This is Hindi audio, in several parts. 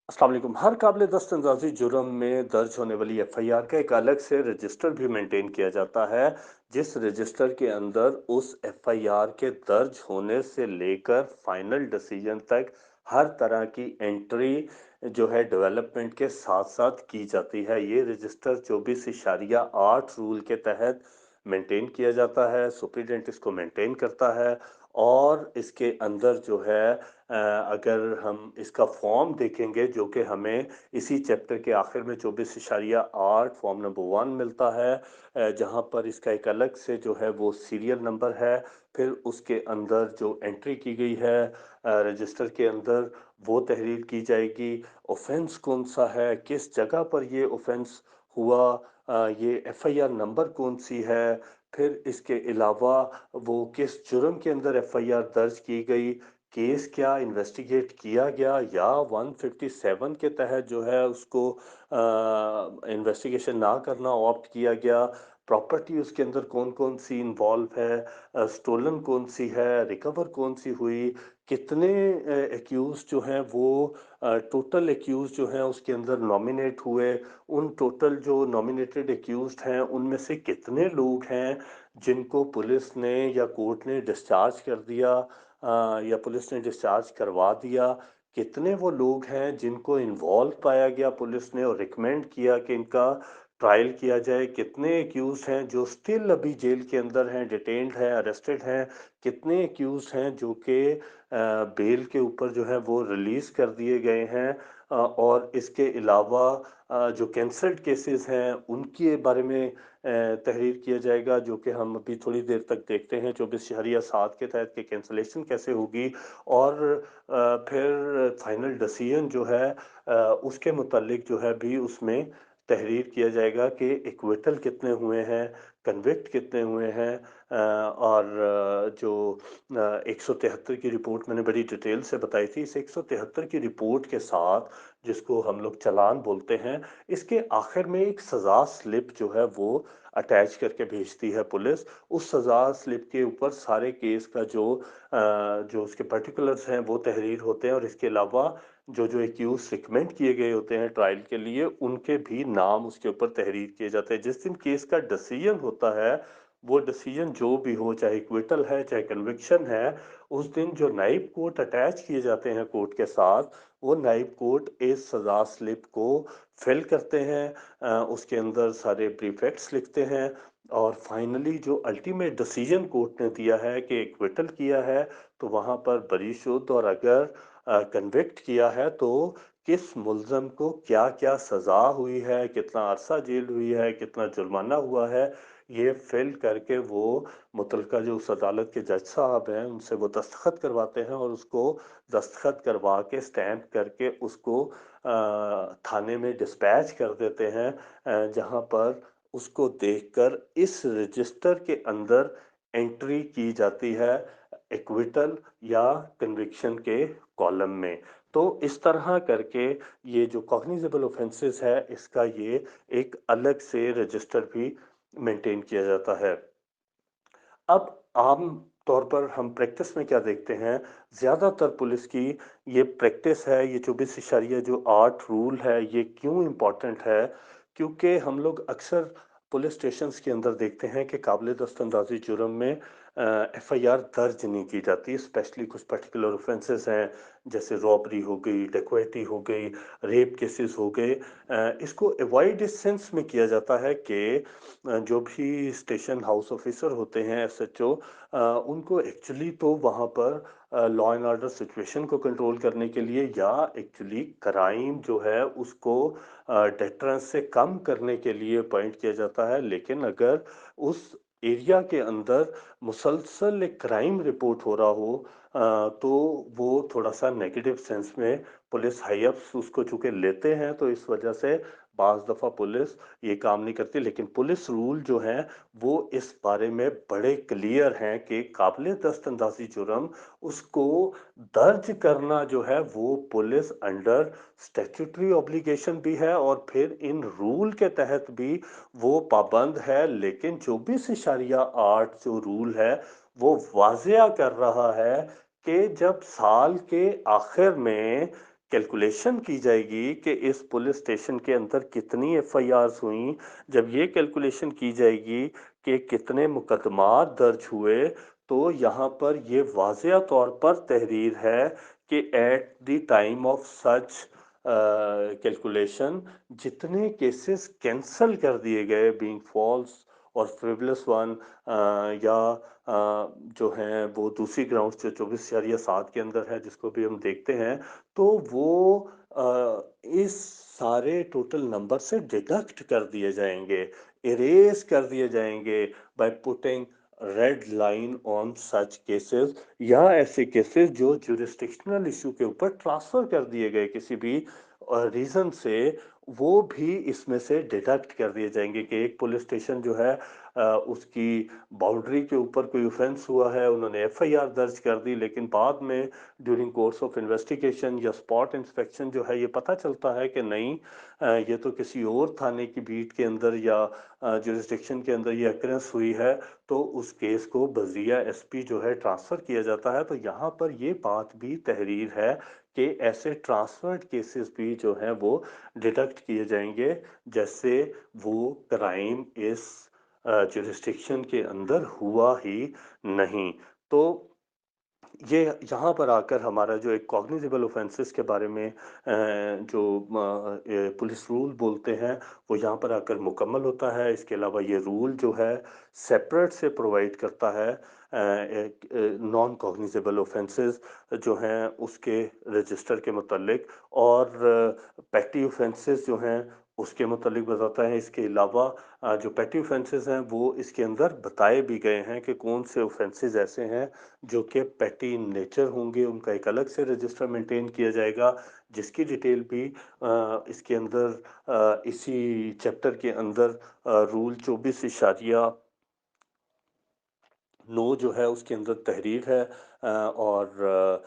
अस्सलाम वालेकुम। हर काबिल दस्तअंदाज़ी जुर्म में दर्ज होने वाली एफ़आईआर का एक अलग से रजिस्टर भी मेंटेन किया जाता है, जिस रजिस्टर के अंदर उस एफ़आईआर के दर्ज होने से लेकर फाइनल डिसीजन तक हर तरह की एंट्री जो है डेवलपमेंट के साथ-साथ की जाती है। ये रजिस्टर 24/8 रूल के तहत मेंटेन किया जाता है, सुप्रीडेंट इसको मेंटेन करता है और इसके अंदर जो है अगर हम इसका फॉर्म देखेंगे जो कि हमें इसी चैप्टर के आखिर में 24/8 फॉर्म नंबर 1 मिलता है, जहाँ पर इसका एक अलग से जो है वो सीरियल नंबर है। फिर उसके अंदर जो एंट्री की गई है रजिस्टर के अंदर वो तहरीर की जाएगी। ऑफेंस कौन-सा है, किस जगह पर ये ऑफेंस हुआ, ये एफआईआर नंबर कौन-सी है, फिर इसके अलावा वो किस जुर्म के अंदर एफआईआर दर्ज की गई, केस क्या इन्वेस्टिगेट किया गया या 157 के तहत जो है उसको इन्वेस्टिगेशन ना करना ऑप्ट किया गया, प्रॉपर्टी उसके अंदर कौन-कौन सी इन्वॉल्व है, स्टोलन कौन-सी है, रिकवर कौन-सी हुई, कितने एक्यूज़ जो हैं वो टोटल एक्यूज़ जो हैं उसके अंदर नॉमिनेट हुए, उन टोटल जो नॉमिनेटेड एक्यूज़्ड हैं उनमें से कितने लोग हैं जिनको पुलिस ने या कोर्ट ने डिस्चार्ज कर दिया, या पुलिस ने डिस्चार्ज करवा दिया, कितने वो लोग हैं जिनको इन्वॉल्व पाया गया पुलिस ने और रिकमेंड किया कि इनका ट्रायल किया जाए, कितने एक्यूज़ हैं जो स्टिल अभी जेल के अंदर हैं, डिटेन्ड हैं, अरेस्टेड हैं, कितने एक्यूज़ हैं जो कि बेल के ऊपर जो है वो रिलीज़ कर दिए गए हैं, और इसके अलावा जो कैंसल्ड केसेस हैं उनके बारे में तहरीर किया जाएगा जो कि हम अभी थोड़ी देर तक देखते हैं 24/7 के तहत कि कैंसलेशन कैसे होगी और फिर फाइनल डिसीजन जो है उसके मुतालिक जो है भी उसमें तहरीर किया जाएगा कि एक्विटल कितने हुए हैं, कन्विक्ट कितने हुए हैं, और जो 173 की रिपोर्ट मैंने बड़ी डिटेल से बताई थी, इस 173 की रिपोर्ट के साथ जिसको हम लोग चालान बोलते हैं, इसके आखिर में एक सज़ा स्लिप जो है वो अटैच करके भेजती है पुलिस। उस सज़ा स्लिप के ऊपर सारे केस का जो उसके पर्टिकुलर्स हैं वो तहरीर होते हैं और इसके अलावा जो एक्यूज़ रिकमेंड किए गए होते हैं ट्रायल के लिए, उनके भी नाम उसके ऊपर तहरीर किए जाते हैं। जिस दिन केस का डिसीजन होता है, वो डिसीजन जो भी हो, चाहे एक्विटल है, चाहे कन्विक्शन है, उस दिन जो नाइब कोर्ट अटैच किए जाते हैं कोर्ट के साथ, वो नाइब कोर्ट इस सज़ा स्लिप को फिल करते हैं, उसके अंदर सारे प्रीफेक्ट्स लिखते हैं और फाइनली जो अल्टीमेट डिसीजन कोर्ट ने दिया है कि एक्विटल किया है, तो वहाँ पर बरी-शुद्ध और अगर कन्विक्ट किया है तो किस मुल्ज़म को क्या-क्या सज़ा हुई है, कितना अरसा जेल हुई है, कितना जुर्माना हुआ है, ये फ़िल करके वो मुतलका जो उस अदालत के जज साहब हैं, उनसे वो दस्तखत करवाते हैं और उसको दस्तखत करवा के स्टैम्प करके उसको थाने में डिस्पैच कर देते हैं, जहाँ पर उसको देखकर इस रजिस्टर के अंदर एंट्री की जाती है एक्विटल या कन्विक्शन के कॉलम में। तो इस तरह करके ये जो कॉग्निज़ेबल ऑफेंसेस है, इसका ये एक अलग से रजिस्टर भी मेंटेन किया जाता है। अब आम तौर पर हम प्रैक्टिस में क्या देखते हैं, ज़्यादातर पुलिस की ये प्रैक्टिस है, ये 24/8 रूल है, ये क्यों इम्पोर्टेंट है? क्योंकि हम लोग अक्सर पुलिस स्टेशंस के अंदर देखते हैं कि काबिल दस्तअंदाज़ी जुर्म में एफ़आईआर दर्ज नहीं की जाती, स्पेशली कुछ पर्टिकुलर ऑफ़ेंसेस हैं, जैसे रॉबरी हो गई, डकैती हो गई, रेप केसेस हो गए। इसको अवॉइड इस सेंस में किया जाता है कि जो भी स्टेशन हाउस ऑफिसर होते हैं एसएचओ, उनको एक्चुअली तो वहाँ पर लॉ एंड ऑर्डर सिचुएशन को कंट्रोल करने के लिए या एक्चुअली क्राइम जो है उसको डेटरेंस से कम करने के लिए अपॉइंट किया जाता है, लेकिन अगर उस एरिया के अंदर मुसलसल एक क्राइम रिपोर्ट हो रहा हो, तो वो थोड़ा सा नेगेटिव सेंस में पुलिस हाई अप्स उसको चूंकि लेते हैं, तो इस वजह से बाज दफ़ा पुलिस ये काम नहीं करती, लेकिन पुलिस रूल जो हैं वो इस बारे में बड़े क्लियर हैं कि काबिल दस्तअंदाज़ी जुर्म उसको दर्ज करना जो है वो पुलिस अंडर स्टैट्यूटरी ऑब्लिगेशन भी है और फिर इन रूल के तहत भी वो पाबंद है, लेकिन 24/8 जो रूल है वो वाज़िया कर रहा है कि जब साल के आखिर में कैलकुलेशन की जाएगी कि इस पुलिस स्टेशन के अंदर कितनी एफआईआर्स हुई। जब ये कैलकुलेशन की जाएगी कि कितने मुकदमात दर्ज हुए, तो यहाँ पर ये वाज़िया तौर पर तहरीर है कि at the time of such calculation जितने केसेस कैंसल कर दिए गए बीइंग फॉल्स और फ्रिवलेस वन, या जो हैं वो दूसरी ग्राउंड्स जो 24/7 के अंदर है जिसको भी हम देखते हैं, तो वो इस सारे टोटल नंबर से डिडक्ट कर दिए जाएंगे, इरेज कर दिए जाएंगे by putting red line on such cases, या ऐसे केसेस जो जुरिस्डिक्शनल इशू के ऊपर ट्रांसफर कर दिए गए किसी भी रीजन से, वो भी इसमें से डिडक्ट कर दिए जाएंगे कि एक पुलिस स्टेशन जो है उसकी बाउंड्री के ऊपर कोई ऑफेंस हुआ है, उन्होंने एफआईआर दर्ज कर दी, लेकिन बाद में ड्यूरिंग कोर्स ऑफ इन्वेस्टिगेशन या स्पॉट इंस्पेक्शन जो है ये पता चलता है कि नहीं, ये तो किसी और थाने की बीट के अंदर या जुरिस्डिक्शन के अंदर ये अक्रेंस हुई है, तो उस केस को बजिया एसपी जो है ट्रांसफ़र किया जाता है। तो यहाँ पर ये बात भी तहरीर है कि ऐसे ट्रांसफर्ड केसेस भी जो हैं वो डिडक्ट किए जाएंगे, जैसे वो क्राइम इस जुरिस्डिक्शन के अंदर हुआ ही नहीं। तो ये यहाँ पर आकर हमारा जो एक कॉग्निजेबल ऑफेंसेस के बारे में जो पुलिस रूल बोलते हैं, वो यहाँ पर आकर मुकम्मल होता है। इसके अलावा ये रूल जो है सेपरेट से प्रोवाइड करता है एक नॉन कॉग्निजेबल ऑफेंसेस जो हैं उसके रजिस्टर के मुतालिक, और पेटी ऑफेंसेस जो हैं उसके मुतालिक बताता है। इसके अलावा जो पेटी ऑफेंसेस हैं वो इसके अंदर बताए भी गए हैं कि कौन से ऑफेंसेस ऐसे हैं जो कि पेटी इन नेचर होंगे, उनका एक अलग से रजिस्टर मेंटेन किया जाएगा, जिसकी डिटेल भी इसके अंदर इसी चैप्टर के अंदर रूल 24 इशारिया 9 जो है उसके अंदर तहरीर है, और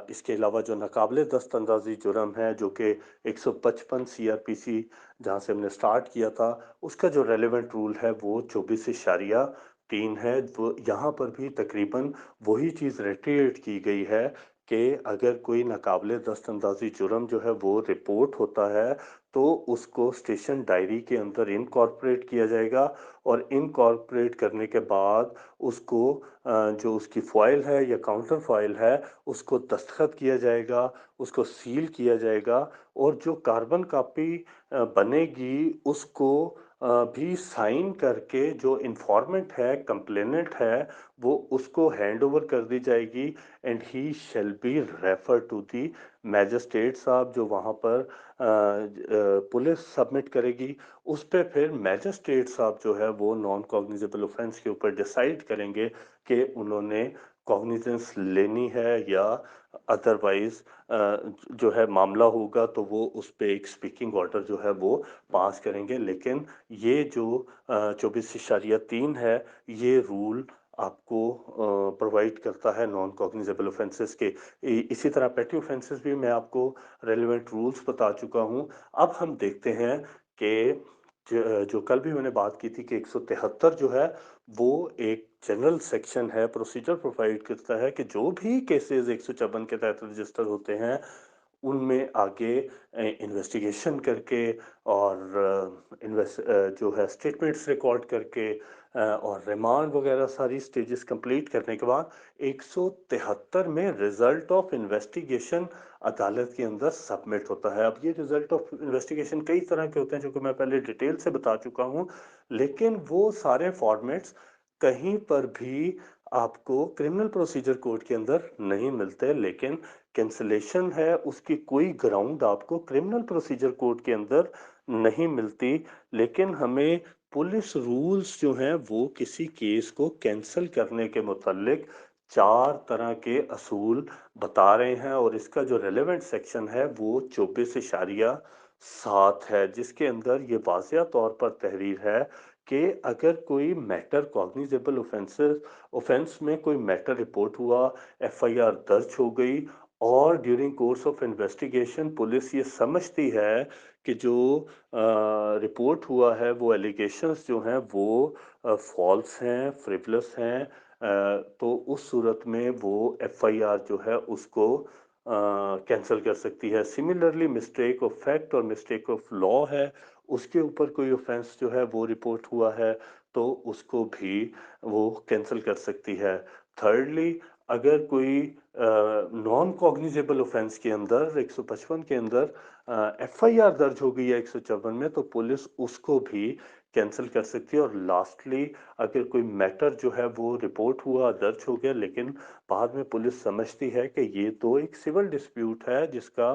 इसके अलावा जो नाकाबिले दस्तअंदाज़ी जुर्म है जो कि 155 सीआरपीसी जहाँ से हमने स्टार्ट किया था, उसका जो रेलेवेंट रूल है वो 24 इशारिया 3 है। वो यहाँ पर भी तकरीबन वही चीज़ रेट्रिएट की गई है कि अगर कोई नाकाबिले दस्तअंदाज़ी जुर्म जो है वो रिपोर्ट होता है, तो उसको स्टेशन डायरी के अंदर इनकॉर्पोरेट किया जाएगा, और इनकॉर्पोरेट करने के बाद उसको जो उसकी फ़ॉइल है या काउंटर फ़ॉइल है, उसको दस्तखत किया जाएगा, उसको सील किया जाएगा, और जो कार्बन कॉपी बनेगी उसको भी साइन करके जो इन्फॉर्मेंट है, कंप्लेनेंट है, वो उसको हैंडओवर कर दी जाएगी, and he shall be refer to the magistrate साहब जो वहाँ पर पुलिस सबमिट करेगी। उस पे फिर मैजिस्ट्रेट साहब जो है वो नॉन कॉग्निजेबल ऑफेंस के ऊपर डिसाइड करेंगे कि उन्होंने कॉग्निजेंस लेनी है, या अदरवाइज जो है मामला होगा तो वो उस पे एक स्पीकिंग ऑर्डर जो है वो पास करेंगे। लेकिन ये जो 24/3 है, ये रूल आपको प्रोवाइड करता है नॉन कॉग्निजेबल ऑफेंसेस के। इसी तरह पेटी ऑफेंसेस भी मैं आपको रेलेवेंट रूल्स बता चुका हूँ। अब हम देखते हैं कि जो कल भी मैंने बात की थी कि 173 जो है वो एक जनरल सेक्शन है, प्रोसीजर प्रोवाइड करता है कि जो भी केसेस 154 के तहत रजिस्टर होते हैं, उनमें आगे इन्वेस्टिगेशन करके और जो है स्टेटमेंट्स रिकॉर्ड करके और रिमांड वगैरह सारी स्टेजेस कंप्लीट करने के बाद 173 में रिजल्ट ऑफ इन्वेस्टिगेशन अदालत के अंदर सबमिट होता है। अब ये रिजल्ट ऑफ इन्वेस्टिगेशन कई तरह के होते हैं जो कि मैं पहले डिटेल से बता चुका हूँ, लेकिन वो सारे फॉर्मेट्स कहीं पर भी आपको क्रिमिनल प्रोसीजर कोड के अंदर नहीं मिलते, लेकिन कैंसलेशन है उसकी कोई ग्राउंड आपको क्रिमिनल प्रोसीजर कोड के अंदर नहीं मिलती, लेकिन हमें पुलिस रूल्स जो हैं वो किसी केस को कैंसल करने के मुतालिक 4 तरह के असूल बता रहे हैं, और इसका जो रेलेवेंट सेक्शन है वो 24/7 है, जिसके अंदर ये वाज़िया तौर पर तहरीर है कि अगर कोई मैटर कॉग्निजेबल ऑफेंस में कोई मैटर रिपोर्ट हुआ, एफआईआर दर्ज हो गई, और during course of investigation police ये समझती है कि जो रिपोर्ट हुआ है वो एलिगेशंस जो हैं वो फॉल्स हैं, फ्रिवलस हैं, तो उस सूरत में वो एफआईआर जो है उसको कैंसल कर सकती है। सिमिलरली मिस्टेक ऑफ फैक्ट और मिस्टेक ऑफ लॉ है, उसके ऊपर कोई ऑफ़ेंस जो है वो रिपोर्ट हुआ है, तो उसको भी वो कैंसल कर सकती है। थर्डली, अगर कोई नॉन कॉग्निज़ेबल ऑफ़ेंस के अंदर 155 के अंदर एफआईआर दर्ज हो गई है 154 में, तो पुलिस उसको भी कैंसल कर सकती है। और लास्टली, अगर कोई मैटर जो है वो रिपोर्ट हुआ, दर्ज हो गया, लेकिन बाद में पुलिस समझती है कि ये तो एक सिविल डिस्प्यूट है जिसका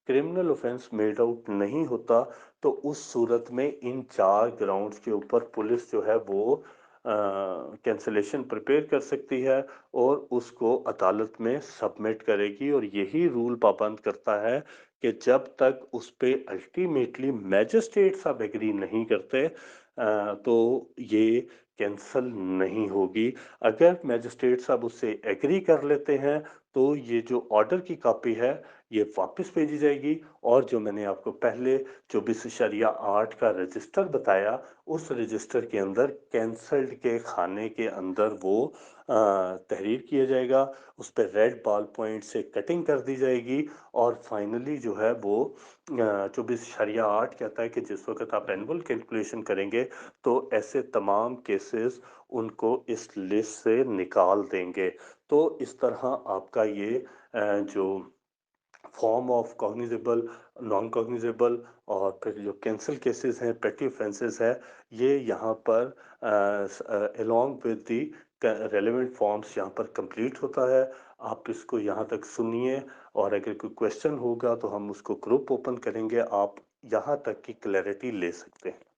क्रिमिनल ऑफेंस मेड आउट नहीं होता, तो उस सूरत में इन 4 ग्राउंड्स के ऊपर पुलिस जो है वो कैंसलेशन प्रिपेयर कर सकती है और उसको अदालत में सबमिट करेगी। और यही रूल पाबंद करता है कि जब तक उस पे अल्टीमेटली मैजिस्ट्रेट साहब एग्री नहीं करते, तो ये कैंसल नहीं होगी। अगर मैजिस्ट्रेट साहब उससे एग्री कर लेते हैं, तो ये जो ऑर्डर की कॉपी है, ये वापस भेजी जाएगी। और जो मैंने आपको पहले 24/8 का रजिस्टर बताया, उस रजिस्टर के अंदर कैंसल्ड के खाने के अंदर वो तहरीर किया जाएगा, उस पे रेड बॉल पॉइंट से कटिंग कर दी जाएगी। और फाइनली जो है वो 24/8 कहता है कि जिस वक़्त आप एनुअल कैलकुलेशन करेंगे, तो ऐसे तमाम केसेस उनको इस लिस्ट से निकाल देंगे। तो इस तरह आपका ये जो form of cognizable, non cognizable और फिर जो कैंसल केसेस हैं, पेटी ऑफेंसेस है, ये यहाँ पर along with the relevant forms यहाँ पर कंप्लीट होता है। आप इसको यहाँ तक सुनिए, और अगर कोई क्वेश्चन होगा तो हम उसको ग्रुप ओपन करेंगे, आप यहाँ तक की क्लैरिटी ले सकते हैं।